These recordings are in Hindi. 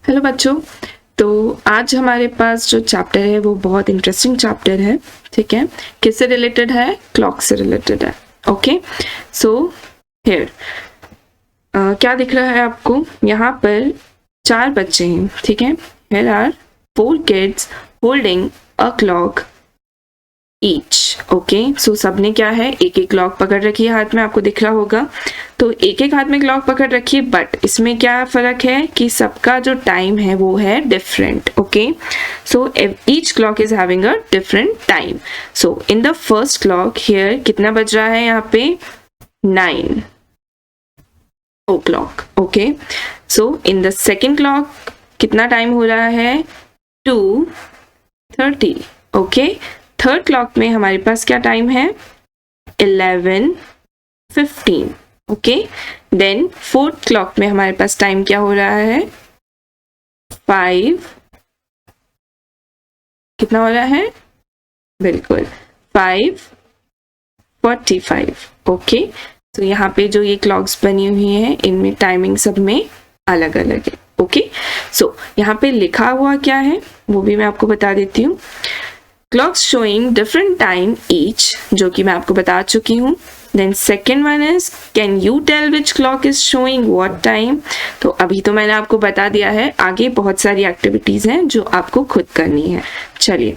हेलो बच्चों। तो आज हमारे पास जो चैप्टर है वो बहुत इंटरेस्टिंग चैप्टर है। ठीक है, किससे रिलेटेड है? क्लॉक से रिलेटेड है। ओके, सो हियर क्या दिख रहा है आपको? यहाँ पर 4 बच्चे हैं। ठीक है, here are 4 kids holding a clock each. Okay, so सबने क्या है, एक एक क्लॉक पकड़ रखी है हाथ में, आपको दिख रहा होगा। तो एक एक हाथ में क्लॉक पकड़ रखी है, बट इसमें क्या फर्क है कि सबका जो टाइम है वो है different. Okay, so each clock is having a different time. So in the first clock here कितना बज रहा है? यहाँ पे 9 o'clock। Okay, so in the second clock कितना टाइम हो रहा है? 2:30। ओके, थर्ड क्लॉक में हमारे पास क्या टाइम है? 11:15। ओके, देन फोर्थ क्लॉक में हमारे पास टाइम क्या हो रहा है? 5, कितना हो रहा है? बिल्कुल 5:45। ओके, तो यहाँ पे जो ये क्लॉक्स बनी हुई हैं इनमें टाइमिंग सब में अलग अलग है। ओके, सो यहाँ पे लिखा हुआ क्या है वो भी मैं आपको बता देती हूँ। Clocks showing different time each, जो कि मैं आपको बता चुकी हूँ। Then second one is can you tell which clock is showing what time. तो अभी तो मैंने आपको बता दिया है, आगे बहुत सारी एक्टिविटीज हैं जो आपको खुद करनी है। चलिए,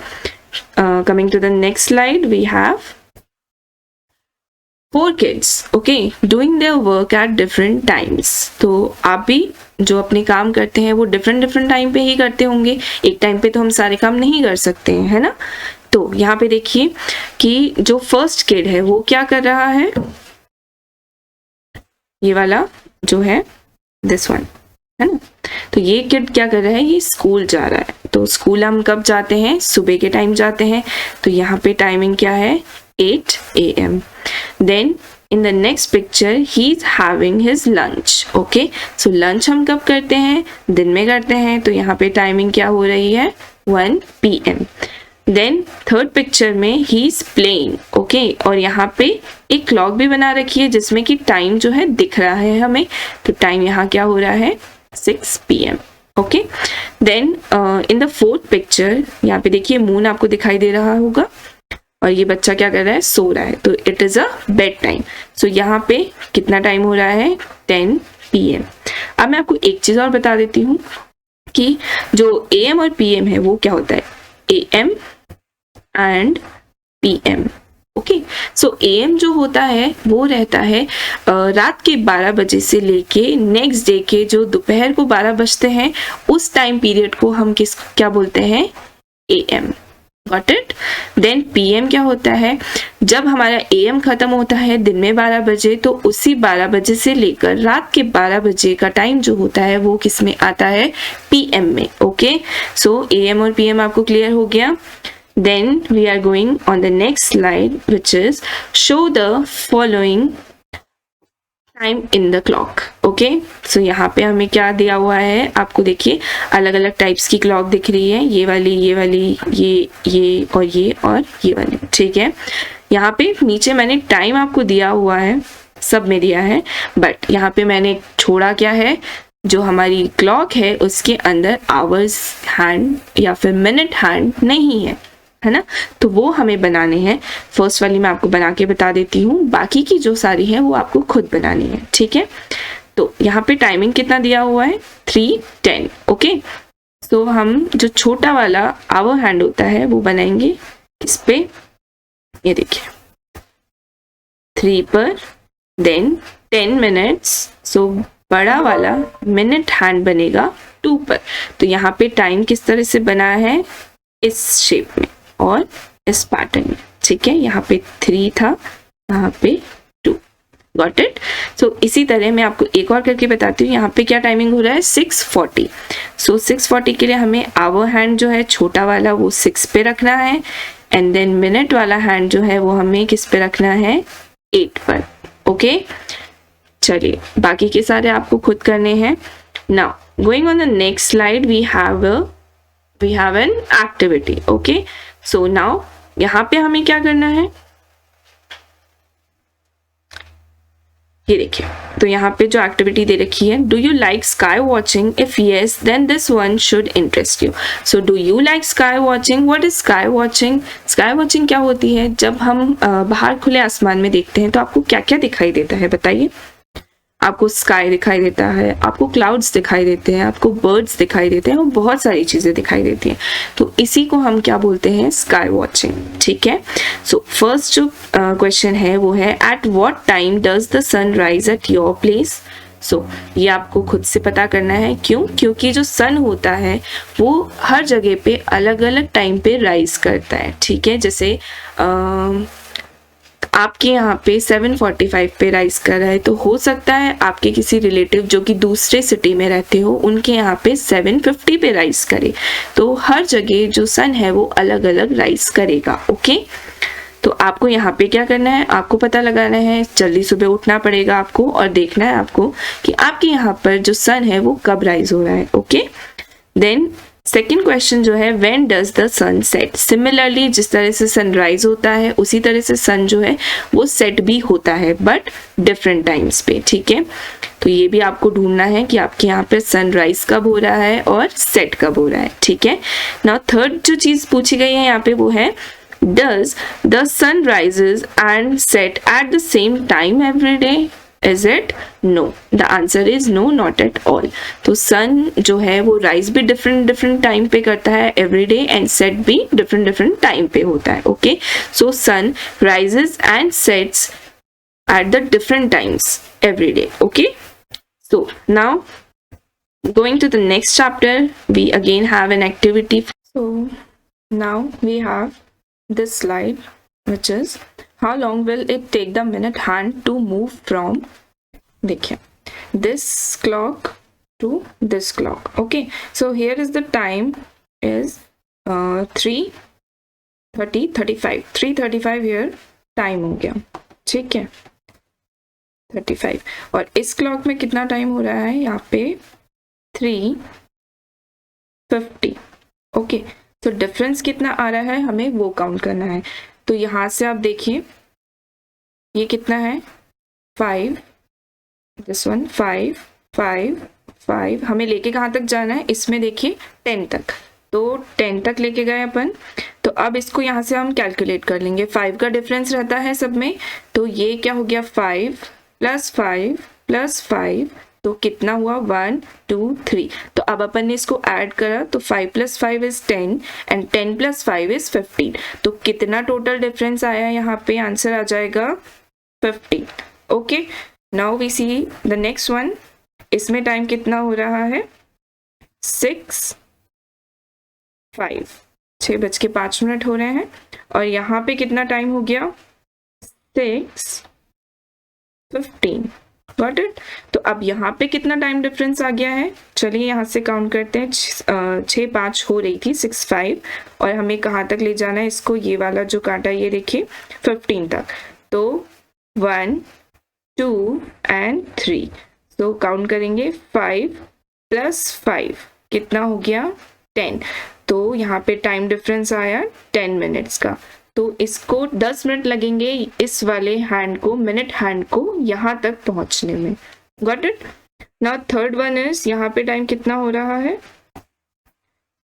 coming to the next slide, we have 4 kids, okay, doing their work at different times। तो आप भी जो अपने काम करते हैं वो डिफरेंट टाइम पे ही करते होंगे। एक टाइम पे तो हम सारे काम नहीं कर सकते हैं, है ना। तो यहाँ पे देखिए कि जो फर्स्ट किड है वो क्या कर रहा है, ये वाला जो है, दिस वन, है ना। तो ये किड क्या कर रहा है? ये स्कूल जा रहा है। तो स्कूल हम कब जाते हैं? सुबह के टाइम जाते हैं। तो यहाँ पे टाइमिंग क्या है? 8 AM। Then in the next picture he is having his lunch। okay, so lunch हम कब करते हैं? दिन में करते हैं। तो यहाँ पे टाइमिंग क्या हो रही है? 1 PM। देन थर्ड पिक्चर में ही इज प्लेइंग। ओके, और यहाँ पे एक क्लॉक भी बना रखी है जिसमें कि टाइम जो है दिख रहा है हमें। तो टाइम यहाँ क्या हो रहा है? 6 PM। Okay, then in the fourth picture यहाँ पे देखिए मून आपको दिखाई दे रहा होगा, और ये बच्चा क्या कर रहा है? सो रहा है। तो it is a bed time. So यहाँ पे कितना टाइम हो रहा है? 10 PM। अब मैं आपको एक चीज और बता देती हूँ कि जो AM और PM है वो क्या होता है? AM and PM। Okay, so AM जो होता है वो रहता है रात के 12 बजे से लेके नेक्स्ट डे के जो दोपहर को 12 बजते हैं उस टाइम पीरियड को हम क्या बोलते हैं? AM। Got it. Then PM क्या होता है? जब हमारा AM खत्म होता है दिन में 12 बजे, तो उसी 12 बजे से लेकर रात के 12 बजे का टाइम जो होता है वो किस में आता है? PM में। ओके, सो AM और PM आपको क्लियर हो गया। Then we are going on the next slide, which is show the following time in the clock। okay, so यहाँ पे हमें क्या दिया हुआ है? आपको देखिए अलग अलग टाइप्स की क्लॉक दिख रही है, ये वाली, ये वाली, ये और ये वाली। ठीक है, यहाँ पे नीचे मैंने टाइम आपको दिया हुआ है, सब में दिया है, बट यहाँ पे मैंने छोड़ा क्या है? जो हमारी क्लॉक है उसके अंदर आवर्स हैंड या फिर मिनट हैंड नहीं है ना। तो वो हमें बनाने हैं। फर्स्ट वाली मैं आपको बना के बता देती हूँ, बाकी की जो सारी है वो आपको खुद बनानी है। ठीक है, तो यहाँ पे टाइमिंग कितना दिया हुआ है? 3:10। ओके, तो हम जो छोटा वाला आवर हैंड होता है वो बनाएंगे किस पे? ये देखिए 3 पर, देन 10 मिनट्स। सो बड़ा वाला मिनट हैंड बनेगा 2 पर। तो यहाँ पे टाइम किस तरह से बना है? इस शेप में और इस पैटर्न में। ठीक है, यहाँ पे 3 था, यहाँ पे 2। Got it. सो इसी तरह मैं आपको एक और करके बताती हूँ। यहाँ पे क्या टाइमिंग हो रहा है? 6:40। सो 6:40 के लिए हमें आवर हैंड जो है छोटा वाला वो 6 पे रखना है, एंड देन मिनट वाला हैंड जो है वो हमें किस पे रखना है? 8 पर। ओके, चलिए बाकी के सारे आपको खुद करने हैं। Now going on the next slide, we have an activity. Okay, so now यहाँ पे हमें क्या करना है? ये देखिए, तो यहाँ पे जो एक्टिविटी दे रखी है, do you like sky watching? If yes then this one should interest you. So do you like sky watching? What is sky watching? Sky watching क्या होती है? जब हम बाहर खुले आसमान में देखते हैं तो आपको क्या क्या दिखाई देता है बताइए? आपको स्काई दिखाई देता है, आपको क्लाउड्स दिखाई देते हैं, आपको बर्ड्स दिखाई देते हैं और बहुत सारी चीजें दिखाई देती हैं। तो इसी को हम क्या बोलते हैं? Sky watching. ठीक है, सो फर्स्ट जो क्वेश्चन है वो है at what time does the sun rise at your place? So ये आपको खुद से पता करना है। क्यों? क्योंकि जो सन होता है वो हर जगह पे अलग अलग टाइम पे राइज करता है। ठीक है, जैसे आपके यहाँ पे 7:45 पे राइज कर रहा है, तो हो सकता है आपके किसी रिलेटिव जो कि दूसरे सिटी में रहते हो उनके यहाँ पे 7:50 पे राइज करे। तो हर जगह जो सन है वो अलग अलग राइज करेगा। ओके, तो आपको यहाँ पे क्या करना है? आपको पता लगाना है, जल्दी सुबह उठना पड़ेगा आपको और देखना है आपको कि आपके यहाँ पर जो सन है वो कब राइज हो रहा है। ओके, देन सेकेंड क्वेश्चन जो है when does the sun set? Similarly जिस तरह से सनराइज होता है उसी तरह से सन जो है वो सेट भी होता है, बट डिफरेंट टाइम्स पे। ठीक है, तो ये भी आपको ढूंढना है कि आपके यहाँ पे सनराइज कब हो रहा है और सेट कब हो रहा है। ठीक है, नाउ थर्ड जो चीज पूछी गई है यहाँ पे वो है does the sun rises and set at the same time every day? Is it? No. The answer is no, not at all. तो sun जो है वो rise भी different time पे करता है every day and set भी different time पे होता है। Okay, so sun rises and sets at the different times every day. Okay, so now going to the next chapter, we again have an activity. So now we have this slide, which is how long will it take the minute hand to move from, देखिए, this clock to this clock. Okay, so here is the time is 3:35 here time हो गया। ठीक है, 35 और इस क्लॉक में कितना टाइम हो रहा है यहाँ पे? 3:50। ओके, तो डिफरेंस कितना आ रहा है हमें वो काउंट करना है। तो यहाँ से आप देखिए ये कितना है? 5, दिस वन 5, 5, 5। हमें लेके कहाँ तक जाना है? इसमें देखिए 10 तक, तो 10 तक लेके गए अपन। तो अब इसको यहाँ से हम कैलकुलेट कर लेंगे। 5 का डिफरेंस रहता है सब में, तो ये क्या हो गया? 5 + 5 + 5, तो कितना हुआ? 1, 2, 3। तो अब अपन ने इसको ऐड करा तो 5 + 5 is 10 एंड 10 + 5 is 15। तो कितना टोटल डिफरेंस आया यहाँ पे? आंसर आ जाएगा 15। Okay, now we see the next one. इसमें टाइम कितना हो रहा है? 6:05 हो रहे हैं। और यहाँ पे कितना टाइम हो गया? 6:15। Got it? तो अब यहाँ पे कितना टाइम डिफरेंस आ गया है? चलिए यहाँ से काउंट करते हैं। 6:05 हो रही थी, 6:05, और हमें कहाँ तक ले जाना है इसको? ये वाला जो काटा ये देखिए 15 तक। तो 1, 2 एंड 3। तो काउंट करेंगे 5 + 5 कितना हो गया? 10। तो यहाँ पे टाइम डिफरेंस आया 10 मिनट्स का। तो इसको 10 मिनट लगेंगे इस वाले हैंड को, मिनट हैंड को यहाँ तक पहुंचने में। Got it? Now third one is, यहाँ पे टाइम कितना हो रहा है?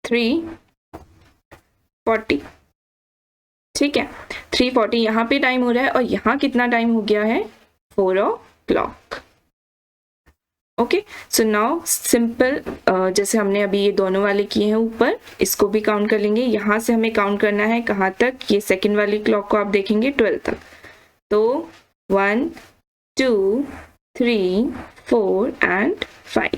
3:40। ठीक है, 3:40 यहाँ पे टाइम हो रहा है, और यहाँ कितना टाइम हो गया है? 4 o'clock। Okay, so now simple, जैसे हमने अभी ये दोनों वाले किए हैं ऊपर, इसको भी काउंट कर लेंगे। यहाँ से हमें काउंट करना है कहाँ तक? ये सेकंड वाली क्लॉक को आप देखेंगे 12 तक। तो 1, 2, 3, 4 एंड 5।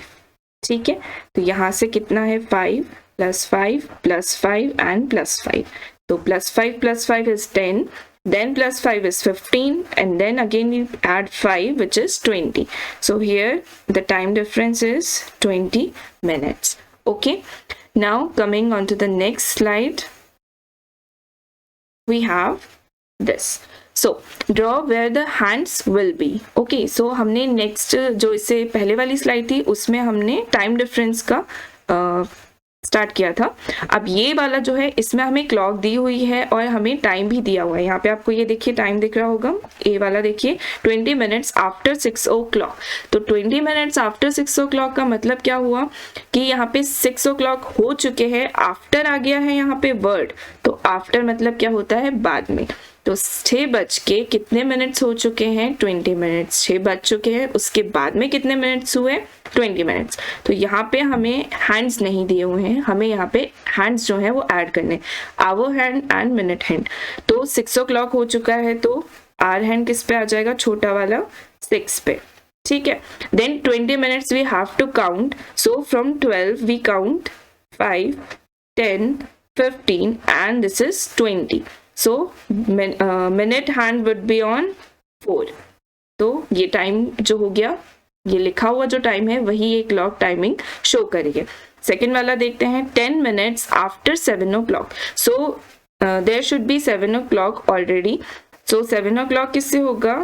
ठीक है, तो यहाँ से कितना है? 5 + 5 + 5 एंड +5। तो +5 + 5 is 10, then +5 is 15, and then again we add 5, which is 20. So here the time difference is 20 minutes. Okay, now coming on to the next slide, we have this. So draw where the hands will be. Okay, so हमने next जो इससे पहले वाली स्लाइड थी उसमें हमने टाइम डिफरेंस का स्टार्ट किया था। अब ये वाला जो है इसमें हमें क्लॉक दी हुई है और हमें टाइम भी दिया हुआ है। यहाँ पे आपको ये देखिए टाइम दिख रहा होगा, ये वाला देखिए 20 मिनट्स आफ्टर 6 o'clock। तो 20 मिनट्स आफ्टर 6 o'clock का मतलब क्या हुआ कि यहाँ पे 6 o'clock हो चुके हैं। आफ्टर आ गया है यहाँ पे वर्ड, तो आफ्टर मतलब क्या होता है, बाद में। तो 6 बज के कितने मिनट्स हो चुके हैं, 20 मिनट्स। 6 बज चुके हैं, उसके बाद में कितने मिनट्स हुए, 20 मिनट्स। तो यहाँ पे हमें हैंड्स नहीं दिए हुए हैं, हमें यहाँ पे हैंड्स जो है वो ऐड करने, hour hand and minute hand. तो 6 o'clock हो चुका है, तो आर हैंड किस पे आ जाएगा, छोटा वाला 6 पे, ठीक है। Then 20 minutes we have to count, so from 12 we count 5, 10, 15 and this is 20। So minute hand would be on 4। तो ये टाइम जो हो गया, ये लिखा हुआ जो टाइम है वही एक क्लॉक टाइमिंग शो करेगी। सेकेंड वाला देखते हैं, 10 minutes after 7 o'clock। So there should be 7 o'clock already. So 7 o'clock किससे होगा,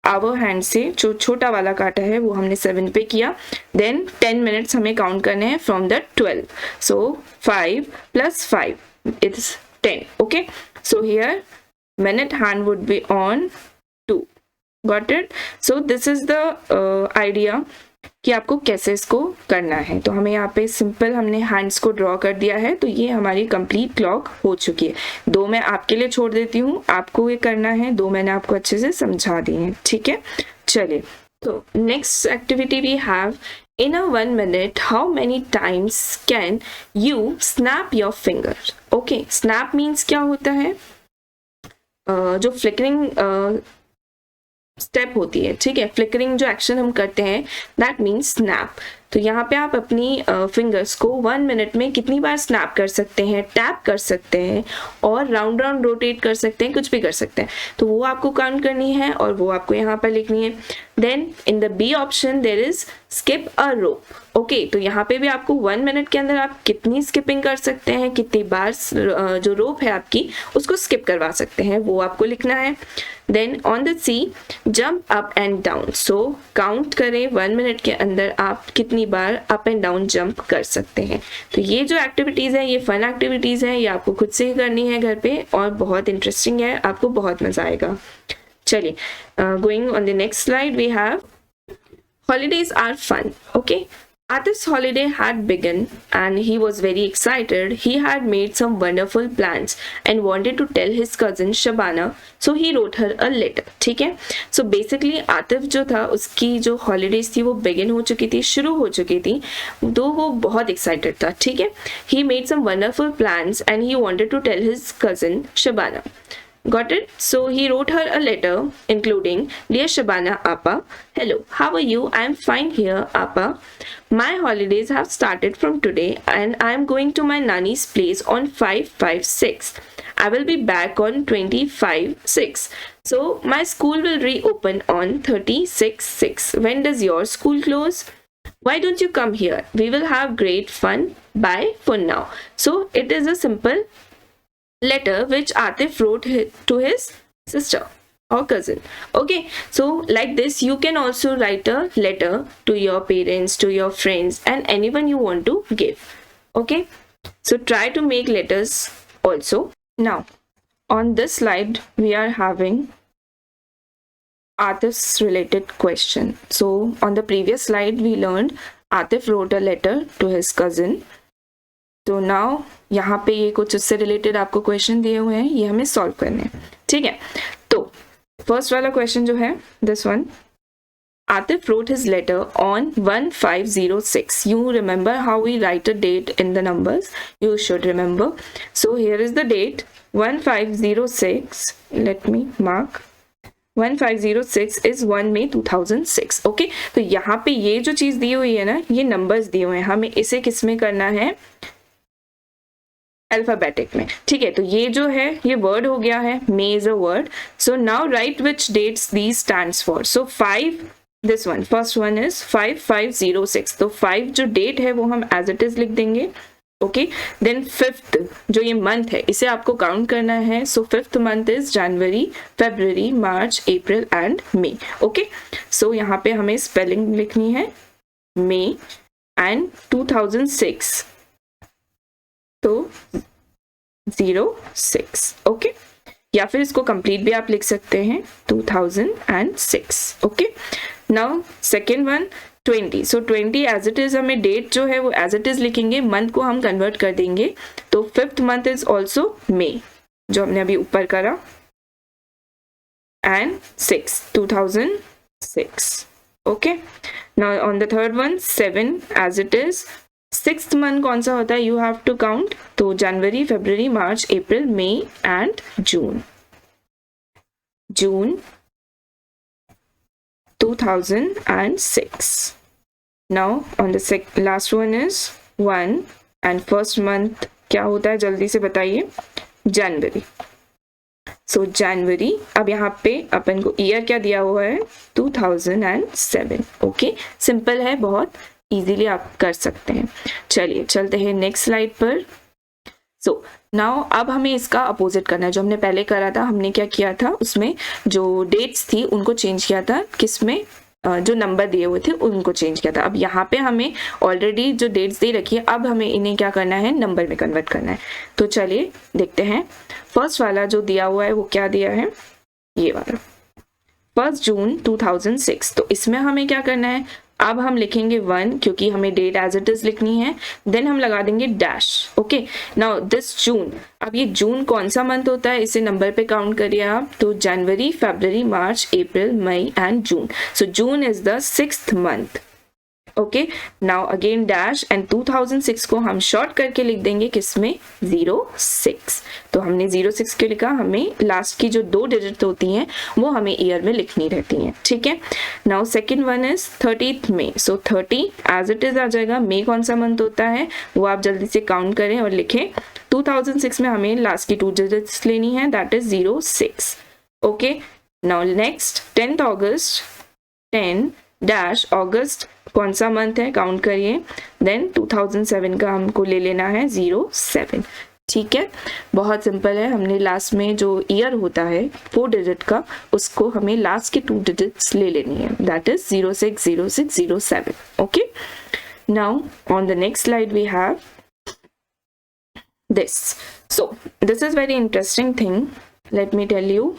आवर हैंड से, जो छोटा वाला काटा है वो हमने 7 पे किया। देन 10 मिनट्स हमें काउंट करने हैं from the 12। So 5 + 5 is 10। Okay, so here minute hand would be on 2। Got it? So this is the idea कि आपको कैसे इसको करना है। तो हमें यहाँ पे सिंपल हमने हैंड्स को ड्रॉ कर दिया है, तो ये हमारी कंप्लीट क्लॉक हो चुकी है। 2 मैं आपके लिए छोड़ देती हूँ, आपको ये करना है, 2 मैंने आपको अच्छे से समझा दी है, ठीक है। चलिए, तो next activity we have, in a 1 minute how many times can you snap your finger? Okay, snap means क्या होता है, जो फ्लिकरिंग स्टेप होती है, ठीक है, फ्लिकरिंग जो एक्शन हम करते हैं दैट मीन्स स्नैप। तो यहाँ पे आप अपनी फिंगर्स को 1 मिनट में कितनी बार स्नैप कर सकते हैं, टैप कर सकते हैं और राउंड राउंड रोटेट कर सकते हैं, कुछ भी कर सकते हैं। तो वो आपको काउंट करनी है और वो आपको यहाँ पर लिखनी है। Then in the B option there is skip a rope. Okay, तो यहाँ पे भी आपको 1 मिनट के अंदर आप कितनी स्किपिंग कर सकते हैं, कितनी बार जो रोप है आपकी उसको स्किप करवा सकते हैं, वो आपको लिखना है। Then on the C jump up and down. So count करें 1 मिनट के अंदर आप कितनी बार अप एंड डाउन जंप कर सकते हैं। तो ये जो एक्टिविटीज़ है ये फन एक्टिविटीज़ है, ये आपको खुद से ही करनी है घर पे और बहुत इंटरेस्टिंग है, आपको बहुत मजा आएगा। चलिए, going on the next slide we have holidays are fun. Okay, Atif's holiday had begun and he was very excited. He had made some wonderful plans and wanted to tell his cousin Shabana, so he wrote her a letter. ठीक है, so basically आतिफ जो था उसकी जो holidays थी वो begin हो चुकी थी, शुरू हो चुकी थी, तो वो बहुत excited था, ठीक है। He made some wonderful plans and he wanted to tell his cousin Shabana. Got it? So he wrote her a letter including, Dear Shabana Appa, hello, how are you? I am fine here, Appa. My holidays have started from today and I am going to my nanny's place on 5/5/6. I will be back on 25/6. So my school will reopen on 36/6. When does your school close? Why don't you come here? We will have great fun. Bye for now. So it is a simple letter which Atif wrote to his sister or cousin. Okay, so like this you can also write a letter to your parents, to your friends and anyone you want to give. Okay, so try to make letters also. Now on this slide we are having Atif's related question. So on the previous slide we learned Atif wrote a letter to his cousin. तो नाउ यहाँ पे ये कुछ उससे रिलेटेड आपको क्वेश्चन दिए हुए हैं, ये हमें सॉल्व करने हैं, ठीक है। तो फर्स्ट वाला क्वेश्चन जो है this one, Atif wrote his letter on 1506. You remember how we write a date in the numbers? You should remember. So here is the date 1506. Let me mark. 1506 is 1 May 2006. Okay, तो यहाँ पे ये जो चीज दी हुई है ना, ये नंबर्स दिए हुए हैं, हमें इसे किस में करना है, अल्फाबेटिक में, ठीक है। तो ये जो है ये वर्ड हो गया है, May is a word. So now write which dates these stands for. So 5, this one, first one is 5506। तो 5 जो डेट है वो हम एज इट इज लिख देंगे। ओके, देन 5th जो ये मंथ है इसे आपको काउंट करना है। So 5th month is January, February, March, April and May. Okay, so यहाँ पे हमें स्पेलिंग लिखनी है मे एंड 2006 तो 06, ओके। या फिर इसको कंप्लीट भी आप लिख सकते हैं 2006, okay. Now second one 20, so 20 as it is हमें डेट जो है वो एज इट इज लिखेंगे, मंथ को हम कन्वर्ट कर देंगे, तो 5th month is also may, जो हमने अभी ऊपर करा, and 6, 2006, okay. Now on the third one 7 as it is, 6th month कौन सा होता है, यू हैव टू काउंट, तो जनवरी, फरवरी, मार्च, अप्रैल, मई एंड जून, 2006. Now on the last one is 1 and first month क्या होता है जल्दी से बताइए, जनवरी। सो जनवरी, अब यहाँ पे अपन को ईयर क्या दिया हुआ है, 2007, ओके। सिंपल है, बहुत इजीली आप कर सकते हैं। चलिए चलते हैं नेक्स्ट स्लाइड पर। सो नाउ अब हमें इसका अपोजिट करना है, जो हमने पहले करा था, हमने क्या किया था, उसमें जो डेट्स थी उनको चेंज किया था, किसमें, जो नंबर दिए हुए थे उनको चेंज किया था। अब यहाँ पे हमें ऑलरेडी जो डेट्स दे रखी है, अब हमें इन्हें क्या करना है, नंबर में कन्वर्ट करना है। तो चलिए देखते हैं। फर्स्ट वाला जो दिया हुआ है वो क्या दिया है, ये वाला 1 जून 2006, तो इसमें हमें क्या करना है, अब हम लिखेंगे 1 क्योंकि हमें डेट एज इट इज लिखनी है, देन हम लगा देंगे डैश, ओके। नाउ दिस जून, अब ये जून कौन सा मंथ होता है, इसे नंबर पे काउंट करिए आप, तो जनवरी, फरवरी, मार्च, अप्रैल, मई and June, so June is the 6th month, okay. Now again dash and 2006 को हम शॉर्ट करके लिख देंगे किसमें, 06, तो हमने 06 क्यों लिखा, हमें लास्ट की जो 2 डिजिट होती हैं वो हमें ईयर में लिखनी रहती हैं, ठीक है। Now second one is 30th May, so 30 as it is आ जाएगा, मई कौन सा मंथ होता है वो आप जल्दी से काउंट करें और लिखें, 2006 में हमें लास्ट की 2 डिजिट्स लेनी है, that is 06, okay. Now next 10th August, 10 dash अगस्त कौन सा मंथ है, काउंट करिए, देन 2007 का हमको ले लेना है 07, ठीक है। बहुत सिंपल है, हमने लास्ट में जो ईयर होता है 4 डिजिट का, उसको हमें लास्ट के 2 डिजिट्स ले लेनी है, that is 060607, okay. Now on the next slide we have this, so this is very interesting thing, let me tell you.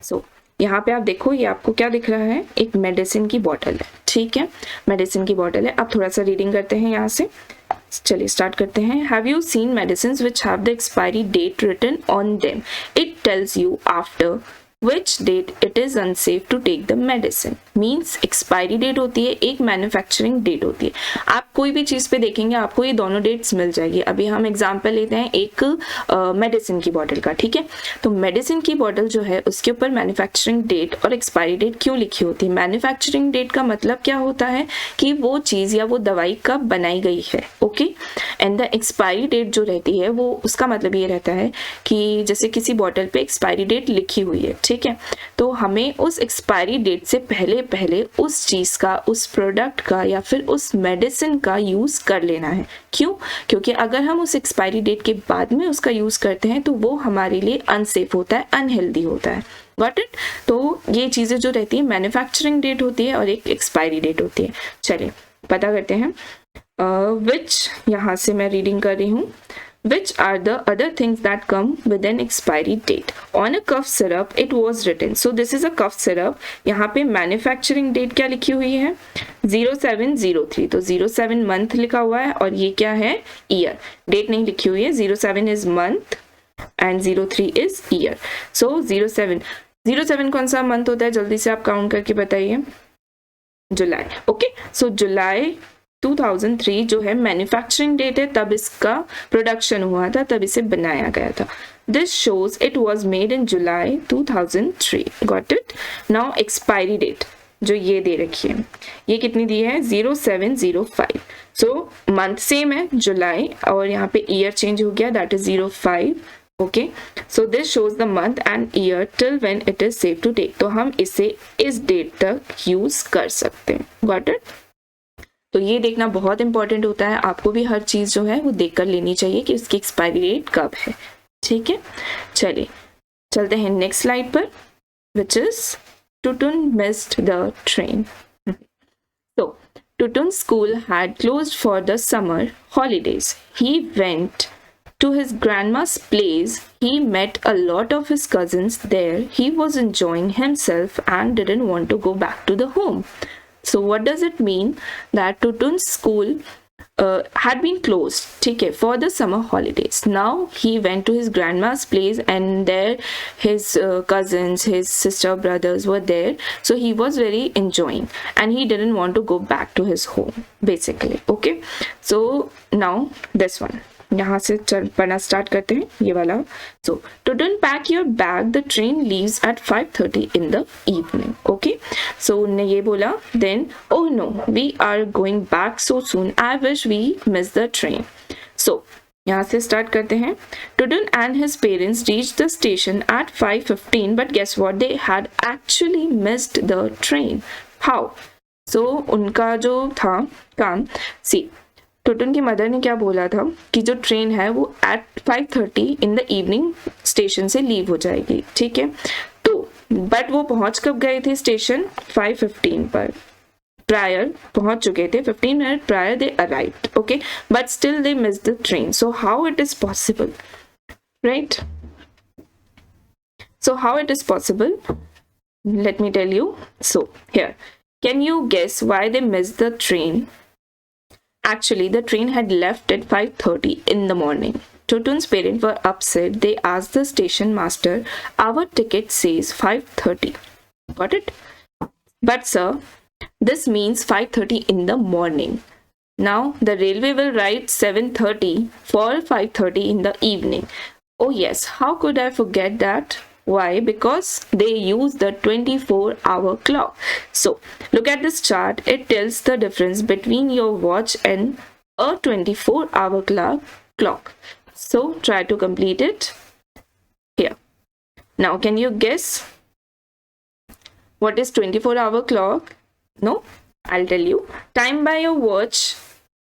सो यहाँ पे आप देखो, ये आपको क्या दिख रहा है, एक मेडिसिन की बॉटल है, ठीक है, मेडिसिन की बॉटल है। अब थोड़ा सा रीडिंग करते हैं यहाँ से, चलिए स्टार्ट करते हैं। Have you seen medicines which have the expiry date written on them, it tells you after which date it is unsafe to take the medicine, means expiry date होती है, एक मैन्युफैक्चरिंग डेट होती है। आप कोई भी चीज़ पे देखेंगे आपको ये दोनों डेट्स मिल जाएगी। अभी हम एग्जांपल लेते हैं एक मेडिसिन की बॉटल का, ठीक है। तो मेडिसिन की बॉटल जो है उसके ऊपर मैन्युफैक्चरिंग डेट और एक्सपायरी डेट क्यों लिखी होती है। मैन्युफैक्चरिंग डेट का मतलब क्या होता है कि वो चीज़ या वो दवाई कब बनाई गई है, okay. And the expiry date जो रहती है वो, उसका मतलब ये रहता है कि जैसे किसी बॉटल पे एक्सपायरी डेट लिखी हुई है, ठीक है, तो हमें उस एक्सपायरी डेट से पहले पहले उस चीज़ का, उस प्रोडक्ट का या फिर उस मेडिसिन का यूज़ कर लेना है। क्यों? क्योंकि अगर हम उस एक्सपायरी डेट के बाद में उसका यूज़ करते हैं तो वो हमारे लिए अनसेफ होता है, अनहेल्दी होता है। Got it? तो ये चीज़ें जो रहती है, मैन्युफैक्चरिंग डेट होती है और एक एक्सपायरी डेट होती है। चलिए पता करते हैं। विच, यहाँ से मैं रीडिंग कर रही हूँ। Which are the other things that come with an expiry date? On a cough syrup, it was written. So this is a cough syrup. यहाँ पे manufacturing date क्या लिखी हुई है? 0703. तो 07 month लिखा हुआ है और ये क्या है? Year. Date नहीं लिखी हुई है. 07 is month and 03 is year. So 07 कौन सा month होता है? जल्दी से आप काउंट करके बताइए। जुलाई. ओके, सो जुलाई 2003 जो है मैन्युफैक्चरिंग डेट है, तब इसका प्रोडक्शन हुआ था, तब इसे बनाया गया था। This shows it was made in July 2003। Got it? Now expiry date जो ये दे रखी है, ये कितनी दी है? 0705। सो मंथ सेम है जुलाई और यहाँ पे ईयर चेंज हो गया, that is 05। Okay, so this shows the month and year till when it is safe to take. तो हम इसे इस डेट तक यूज कर सकते हैं। Got it? तो ये देखना बहुत इंपॉर्टेंट होता है, आपको भी हर चीज़ जो है वो देखकर लेनी चाहिए कि उसकी एक्सपायरी डेट कब है। ठीक है, चलिए चलते हैं नेक्स्ट स्लाइड पर, which is Tutun missed the train. तो Tutun school had closed for the summer holidays. He went to his grandma's place. He met a lot of his cousins there. He was enjoying himself and didn't want to go back to the home. So what does it mean? That Tutun's school had been closed, okay, for the summer holidays. Now he went to his grandma's place, and there his cousins, his sister, brothers were there. So he was very enjoying, and he didn't want to go back to his home, basically. Okay, so now this one, यहाँ से पढ़ना स्टार्ट करते हैं ये वाला. So to don't pack your bag, the train leaves at 5:30 in the evening. Okay, so ने ये बोला, then oh no, we are going back so soon. I wish we missed the train. So यहाँ से स्टार्ट करते हैं. Tudun and his parents reached the station at 5:15, but guess what? They had actually missed the train. How? So उनका जो था काम, see, टुटुन की मदर ने क्या बोला था कि जो ट्रेन है वो at 5:30 in the evening station से लीव हो जाएगी, ठीक है. तो बट वो पहुंच कब गए थे स्टेशन? 5:15 पर. प्रायर पहुंच चुके थे, 15 minute prior they arrived. Okay, but still they miss the train. So how it is possible, right? So how it is possible? Let me tell you. So here, can you guess why they miss the train? Actually, the train had left at 5:30 in the morning. Tutun's parents were upset. They asked the station master, "Our ticket says 5:30. Got it? But sir, this means 5:30 in the morning. Now the railway will write 7:30 for 5:30 in the evening." Oh yes, how could I forget that? Why? Because they use the 24-hour clock. So look at this chart. It tells the difference between your watch and a 24-hour clock. So try to complete it here. Now can you guess what is 24-hour clock? No, I'll tell you. Time by your watch,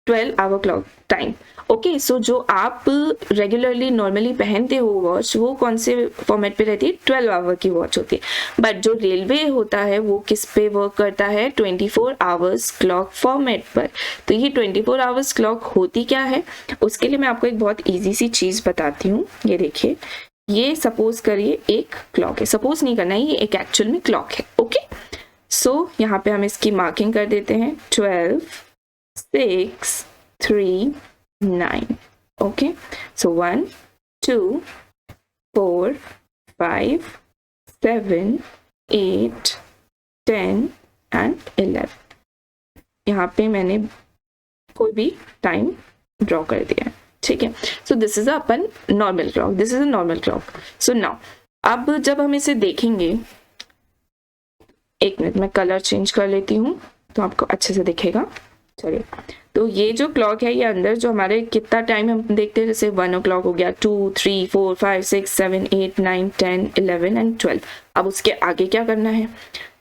12-hour clock time. Okay, so जो आप रेगुलरली नॉर्मली पहनते हो वॉच, वो कौन से फॉर्मेट पे रहती है? 12 आवर की वॉच होती है. बट जो रेलवे होता है वो किस पे वर्क करता है? 24 आवर्स क्लॉक फॉर्मेट पर. तो ये 24 आवर्स क्लॉक होती क्या है? उसके लिए मैं आपको एक बहुत ईजी सी चीज़ बताती हूँ. ये देखिए, ये सपोज करिए एक क्लॉक है. सपोज नहीं करना है, ये एक एक्चुअल में क्लॉक है. ओके, सो यहाँ पे हम इसकी मार्किंग कर देते हैं 12, 6, 3, 9. Okay, so 1, 2, 4, 5, 7, 8, 10 and 11. यहाँ पे मैंने कोई भी टाइम ड्रॉ कर दिया है, ठीक है. सो this is upon normal clock, this is a normal clock. So now अब जब हम इसे देखेंगे, एक मिनट मैं कलर चेंज कर लेती हूँ तो आपको अच्छे से दिखेगा. चलिए, तो ये जो क्लॉक है, ये अंदर जो हमारे कितना टाइम हम देखते हैं, जैसे 1 o'clock हो गया, 2, 3, 4, 5, 6, 7, 8, 9, 10, 11 एंड 12. अब उसके आगे क्या करना है?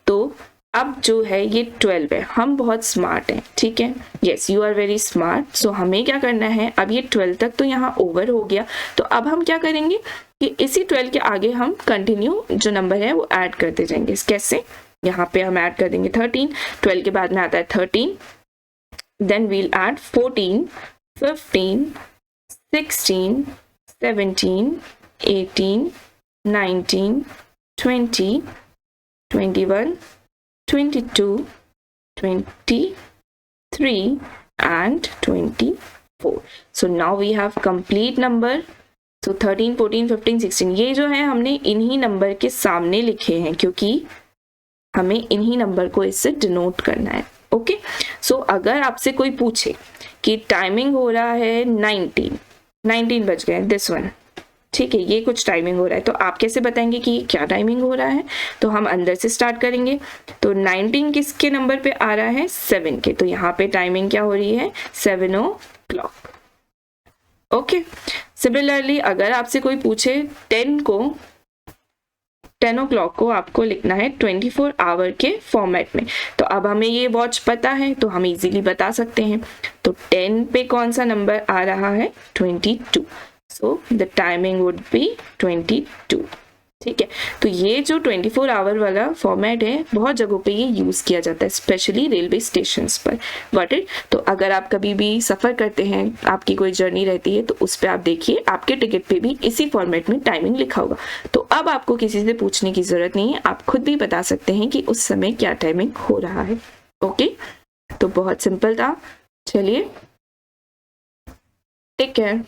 तो अब जो है ये 12 है. हम बहुत स्मार्ट हैं, ठीक है. Yes, you are very smart. So हमें क्या करना है? अब ये 12 तक तो यहाँ ओवर हो गया, तो अब हम क्या करेंगे कि इसी 12 के आगे हम कंटिन्यू जो नंबर है वो ऐड करते जाएंगे. कैसे? यहाँ पे हम ऐड कर देंगे 13. 12 के बाद में आता है 13. Then we'll add 14, 15, 16, 17, 18, 19, 20, 21, 22, 23 and 24. So now we have complete number. So 13, 14, 15, 16 ये जो है हमने इन्हीं नंबर के सामने लिखे हैं, क्योंकि हमें इन्हीं नंबर को इससे डिनोट करना है. ओके, सो अगर आपसे कोई पूछे कि टाइमिंग हो रहा है 19 बज गए, दिस वन, ठीक है, ये कुछ टाइमिंग हो रहा है, तो आप कैसे बताएंगे कि क्या टाइमिंग हो रहा है? तो हम अंदर से स्टार्ट करेंगे. तो 19 किसके नंबर पे आ रहा है? 7 के. तो यहाँ पे टाइमिंग क्या हो रही है? 7 o'clock. ओके, सिमिलरली अगर आपसे कोई पूछे 10 o'clock को आपको लिखना है 24 आवर के फॉर्मेट में, तो अब हमें ये वॉच पता है तो हम इजीली बता सकते हैं. तो 10 पे कौन सा नंबर आ रहा है? 22. So the timing would be 22. ठीक है। तो ये जो 24 आवर वाला फॉर्मेट है बहुत जगहों पे ये यूज़ किया जाता है, स्पेशली रेलवे स्टेशंस पर। Got it. तो अगर आप कभी भी सफ़र करते हैं, आपकी कोई जर्नी रहती है, तो उस पर आप देखिए आपके टिकट पे भी इसी फॉर्मेट में टाइमिंग लिखा होगा। तो अब आपको किसी से पूछने की ज़रूरत नहीं है, आप खुद भी बता सकते हैं कि उस समय क्या टाइमिंग हो रहा है। ओके, तो बहुत सिंपल था। चलिए, टेक केयर।